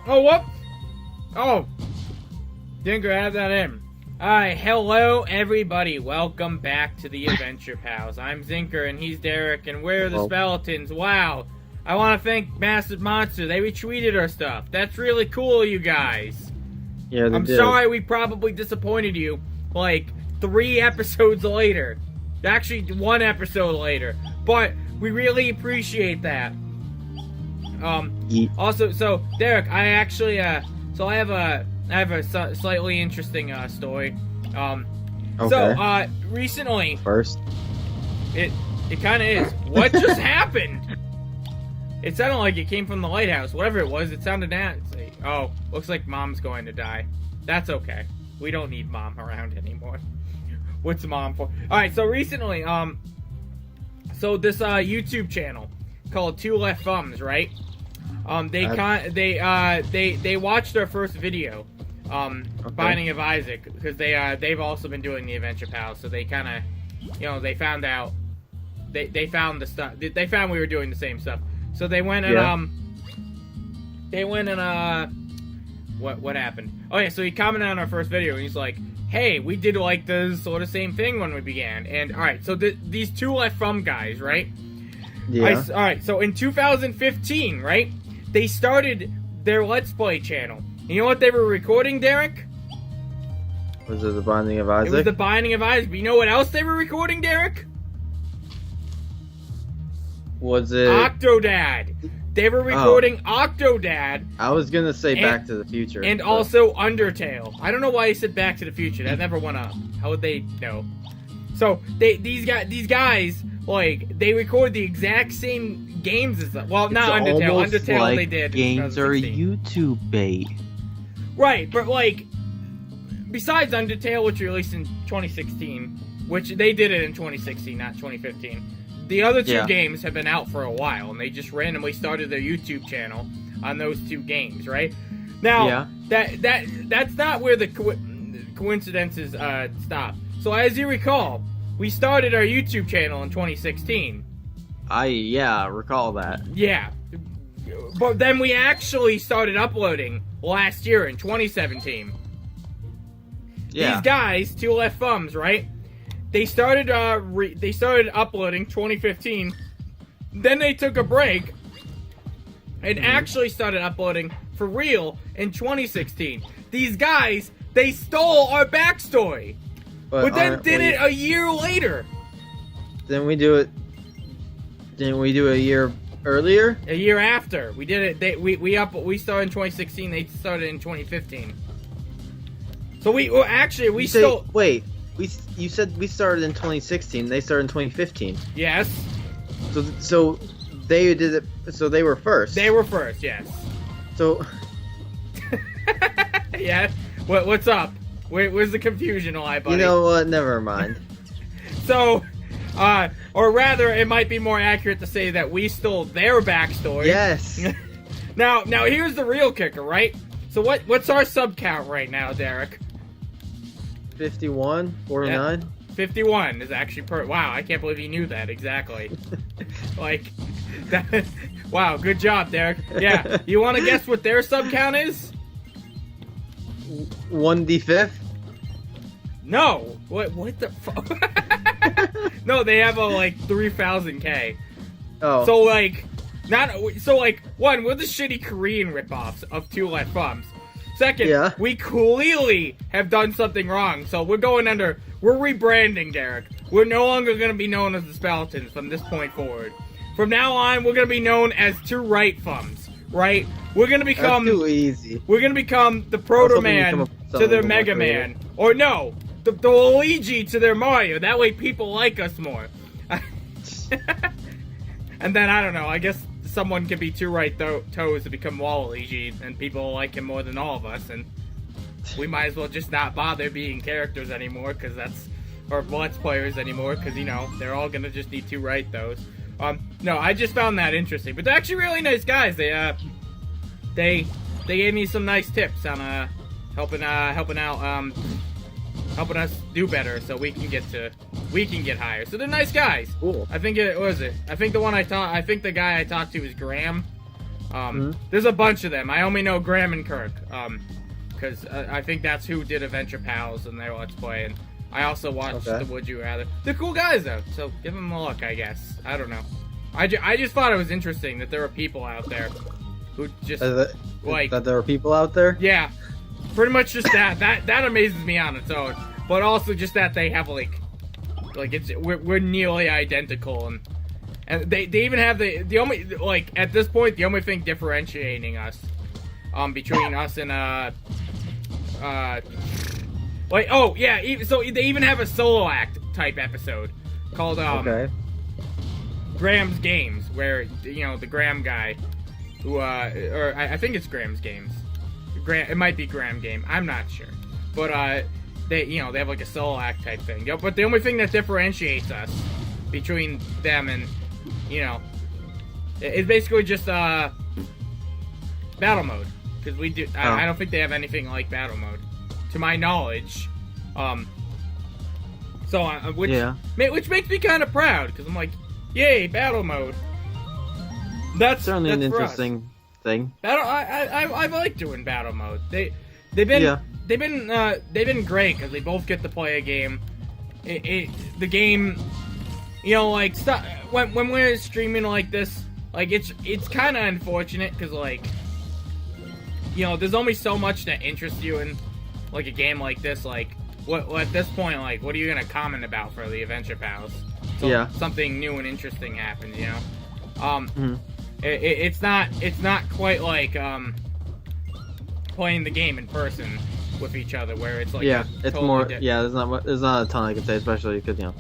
Oh, what? Oh. Zinker, have that in. Alright, hello everybody. Welcome back to the Adventure Pals. I'm Zinker and he's Derek and we're the Speletons. Wow. I want to thank Massive Monster. They retweeted our stuff. That's really cool, you guys. Yeah, they I'm did. sorry we probably disappointed you like 3 episodes later. Actually, 1 episode later. But we really appreciate that. Also, so Derek, I actually so I have a slightly interesting story. Okay. So recently, First, it kind of is. What just happened? It sounded like it came from the lighthouse. Whatever it was, it sounded nasty. Oh, looks like Mom's going to die. That's okay. We don't need Mom around anymore. What's Mom for? All right. So recently, so this YouTube channel called Two Left Thumbs, right? They watched our first video, Binding of Isaac, because they've also been doing the Adventure Pals, so they kind of, they found out, they found the stuff, they found we were doing the same stuff, so they went and what happened? Oh yeah, so he commented on our first video and he's like, hey, we did like the sort of same thing when we began, and alright, so these Two Left Thumb guys, right? yeah. Alright, so in 2015, right? They started their Let's Play channel. You know what they were recording, Derek? Was it the Binding of Isaac? It was the Binding of Isaac. But you know what else they were recording, Derek? Was it Octodad. They were recording Octodad. I was gonna say Back to the Future. And also Undertale. I don't know why he said Back to the Future. That never went up. How would they know? So these guys, like, they record the exact same games as them. Well, not Undertale. Undertale like they did. Games are YouTube bait. Right, but like, besides Undertale, which released in 2016, which they did it in 2016, not 2015. The other two games have been out for a while, and they just randomly started their YouTube channel on those 2 games, right? Now, that's not where the coincidences stop. So as you recall, we started our YouTube channel in 2016. I recall that. Yeah. But then we actually started uploading last year in 2017. Yeah. These guys, Two Left Thumbs, right? They started uploading 2015. Then they took a break and actually started uploading for real in 2016. These guys, they stole our backstory. But then did it a year later. Didn't we do it a year earlier? A year after. We did it. We started in 2016. They started in 2015. So You said we started in 2016. They started in 2015. Yes. So they did it. So they were first. They were first. Yes. So. Yeah. What's up? Where's the confusion lie, buddy? You know what? Never mind. So, or rather, it might be more accurate to say that we stole their backstory. Yes. Now here's the real kicker, right? So what's our sub count right now, Derek? 51, 49. 51 is actually wow, I can't believe you knew that exactly. Like that. Wow, good job, Derek. Yeah, you want to guess what their sub count is? 1d5. No. What the fuck? No, they have a like 3,000K. Oh. So like, one, we're the shitty Korean ripoffs of Two Left Thumbs. Second, we clearly have done something wrong, so we're rebranding, Derek. We're no longer going to be known as the Speletons from this point forward. From now on, we're going to be known as Two Right Thumbs, right? We're going to become... That's too easy. We're going to become the Proto Man to their Mega Man. Or no, the Luigi to their Mario. That way people like us more. And then, I don't know, I guess someone could be Two Right Toes to become Waluigi, and people will like him more than all of us, and we might as well just not bother being characters anymore, because or Let's Players anymore, because, they're all gonna just need Two Right Toes. No, I just found that interesting, but they're actually really nice guys. They gave me some nice tips on, helping us do better so we can get higher. So they're nice guys. Cool. I think the guy I talked to is Graham. There's a bunch of them. I only know Graham and Kirk, because I think that's who did Adventure Pals and their Let's Play, and I also watched the Would You Rather. They're cool guys, though, so give them a look, I guess. I don't know. I just thought it was interesting that there were people out there who just, that there were people out there? Yeah. Pretty much just that. That amazes me on its own. But also just that they have, we're nearly identical, and they even have the only, at this point, the only thing differentiating us, between us and, so they even have a solo act type episode called, Graham's Games, where, the Graham guy, who, or I think it's Graham's Games. It might be Graham Game. I'm not sure. But, they have, a solo act type thing. But the only thing that differentiates us between them and, it's basically just, battle mode. Because we do, I don't think they have anything like battle mode, to my knowledge. Which makes me kind of proud, because I'm like, yay, battle mode. That's certainly an interesting thing. I like doing battle mode. They've been great because they both get to play a game. The game, when we're streaming like this, it's kind of unfortunate because there's only so much that interests you in a game like this. What at this point, what are you gonna comment about for the Adventure Pals? So something new and interesting happens, It's not quite like playing the game in person with each other, where it's it's totally more there's not a ton I can say, especially because the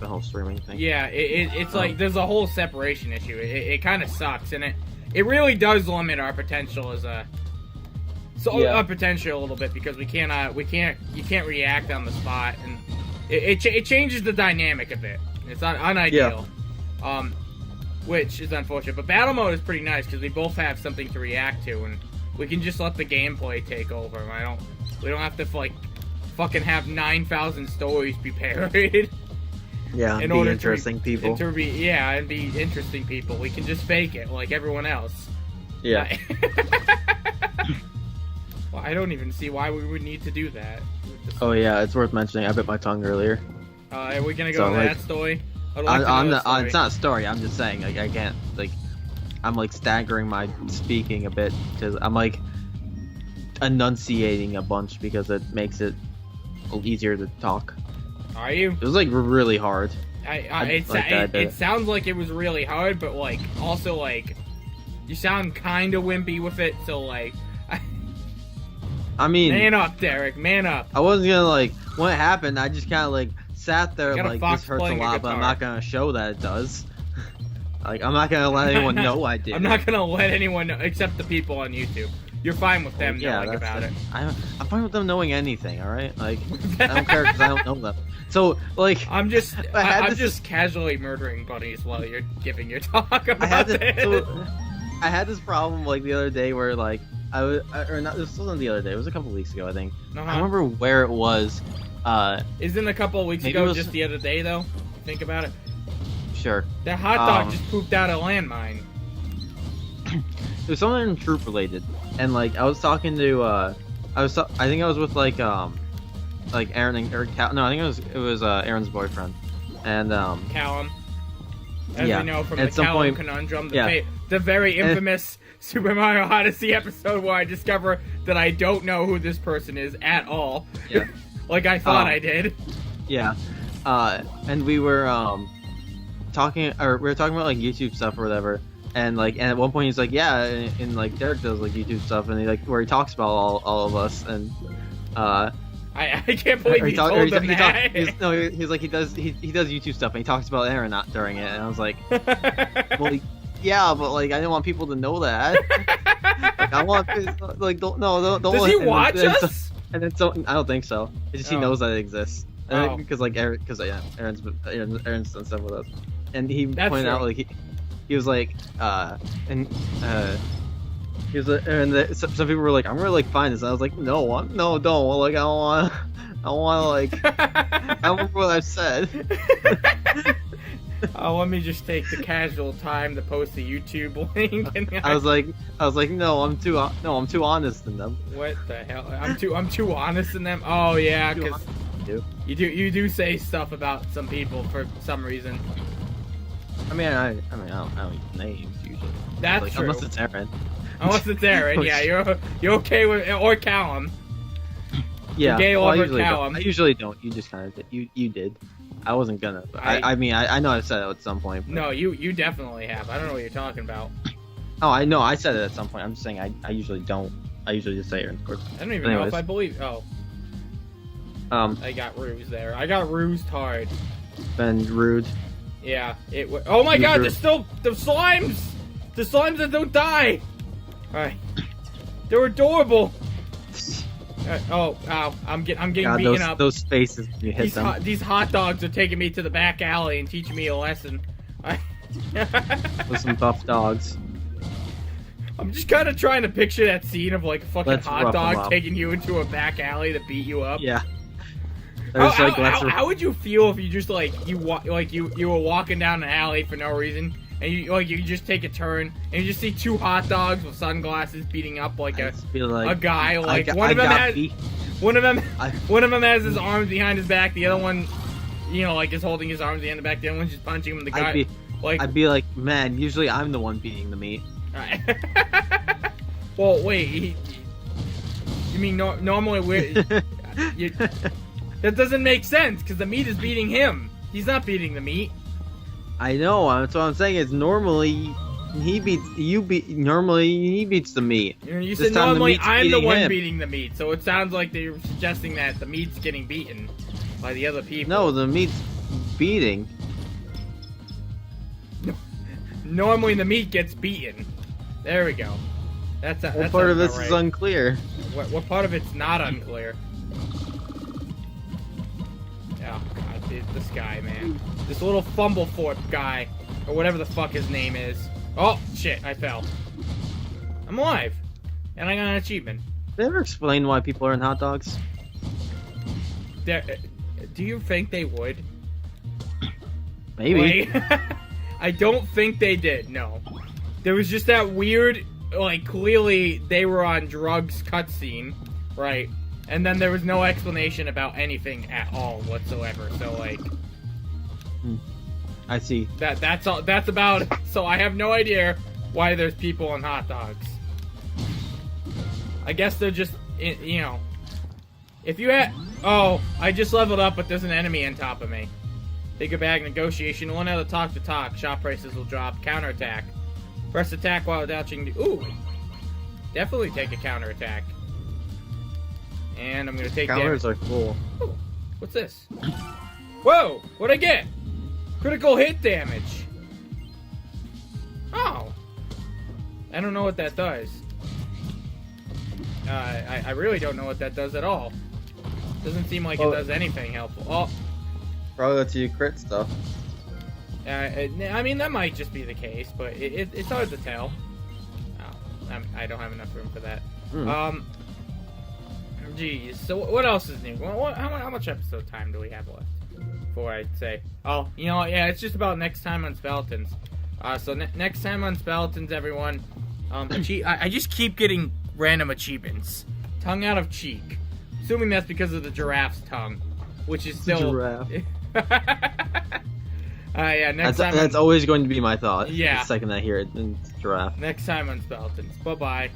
whole streaming thing. It's there's a whole separation issue. It kind of sucks, and it really does limit our potential as our potential a little bit, because you can't react on the spot, and it changes the dynamic a bit. It's not unideal. Which is unfortunate, but battle mode is pretty nice because we both have something to react to, and we can just let the gameplay take over. We don't have to fucking have 9,000 stories prepared. In order interesting people. And be interesting people. We can just fake it like everyone else. Yeah. Well, I don't even see why we would need to do that. Oh yeah, it's worth mentioning. I bit my tongue earlier. Are we gonna go to that story? It's not a story. I'm just saying, I can't, I'm staggering my speaking a bit because I'm enunciating a bunch because it makes it easier to talk. Are you? It was really hard. It sounds like it was really hard, but also you sound kind of wimpy with it. So I mean, man up, Derek, man up. I wasn't gonna when it happened. I just kind of sat there this hurts a lot, but I'm not gonna show that it does. I'm not gonna let anyone know I did. I'm not gonna let anyone know, except the people on YouTube. You're fine with them knowing about it. I'm fine with them knowing anything. All right, I don't care because I don't know them. So I'm just casually murdering bunnies while you're giving your talk about it. I had this problem the other day where this wasn't the other day. It was a couple weeks ago, I think. I don't remember where it was. Isn't a couple of weeks ago just the other day, though? Think about it. Sure. That hot dog just pooped out a landmine. It was something troop related, and I was talking to I think I was with Aaron and Cal. No, I think it was Aaron's boyfriend, and Callum. As we know from at the Callum conundrum, the very infamous Super Mario Odyssey episode where I discover that I don't know who this person is at all. Yeah. I thought I did. Yeah. And we were talking about YouTube stuff or whatever, and at one point he's like, yeah, and Derek does YouTube stuff, and where he talks about all of us, and I can't believe he told them that. He's like he does YouTube stuff, and he talks about Aaron not during it, and I was like, well, yeah, but I didn't want people to know that. I want don't Does he watch us? And then I don't think so. It's just he knows that it exists. Because Aaron's done stuff with us, and he pointed out he was he was and some people were like, I'm gonna find this. And I was like, no, don't. I don't want I don't remember what I said. Let me just take the casual time to post the YouTube link. And I was like, no, I'm too honest in them. What the hell? I'm too honest in them. Oh yeah, because you do say stuff about some people for some reason. I mean, I don't use names usually. That's like, true. Unless it's Aaron. Unless it's Aaron, yeah, you're okay with, or Callum. Yeah, Gay well, lover Callum. I usually don't. You just kind of did. You did. I wasn't gonna. But I mean, I know I said it at some point. But... No, you definitely have. I don't know what you're talking about. Oh, I know. I said it at some point. I'm just saying I usually don't. I usually just say Aaron, of course. I don't even know if I believe. Oh. I got rused there. I got rused hard. Been rude. Yeah. Oh my God! There's still the slimes. The slimes that don't die. All right. They're adorable. Ow! I'm getting beaten up. Those spaces you hit them. These hot dogs are taking me to the back alley and teaching me a lesson. With some buff dogs. I'm just kind of trying to picture that scene of like a fucking hot dog taking you into a back alley to beat you up. Yeah. How would you feel if you just you were walking down an alley for no reason and you just take a turn and you just see two hot dogs with sunglasses beating up a guy one of them has his arms behind his back, the other one is holding his arms behind the back, the other one's just punching him in the guy. I'd be like, man, usually I'm the one beating the meat. Right. Well, wait. You mean normally we're... that doesn't make sense, because the meat is beating him. He's not beating the meat. I know. That's what I'm saying. Is normally he beats the meat. You said normally I'm the one beating the meat, so it sounds like they're suggesting that the meat's getting beaten by the other people. No, the meat's beating. Normally the meat gets beaten. There we go. What part of this is unclear? What part of it's not unclear? Oh, God, this guy, man. This little Fumblefort guy. Or whatever the fuck his name is. Oh, shit, I fell. I'm alive. And I got an achievement. Did they ever explain why people are in hot dogs? Do you think they would? Maybe. I don't think they did, no. There was just that weird, clearly they were on drugs cutscene, right? And then there was no explanation about anything at all whatsoever, so, I see. That's all, that's about it. So I have no idea why there's people on hot dogs. I guess they're just, if you had... Oh, I just leveled up, but there's an enemy on top of me. Bigger bag negotiation. Learn how to talk to talk. Shop prices will drop. Counterattack. Press attack while dodging. Ooh. Definitely take a counterattack. And I'm gonna take counters are cool. Ooh. What's this? Whoa! What'd I get? Critical hit damage. Oh. I don't know what that does. I really don't know what that does at all. Doesn't seem like it does anything helpful. Oh. Probably lets you crit stuff. I mean, that might just be the case, but it's hard to tell. Oh, I don't have enough room for that. Geez. So what else is new? How much episode time do we have left? Before I say, oh, yeah, it's just about next time on Speletons. So next time on Speletons, everyone. I just keep getting random achievements. Tongue out of cheek. Assuming that's because of the giraffe's tongue, which is still. Giraffe. Yeah, next time. That's always going to be my thought. Yeah. The second I hear it, it's giraffe. Next time on Speletons. Bye bye.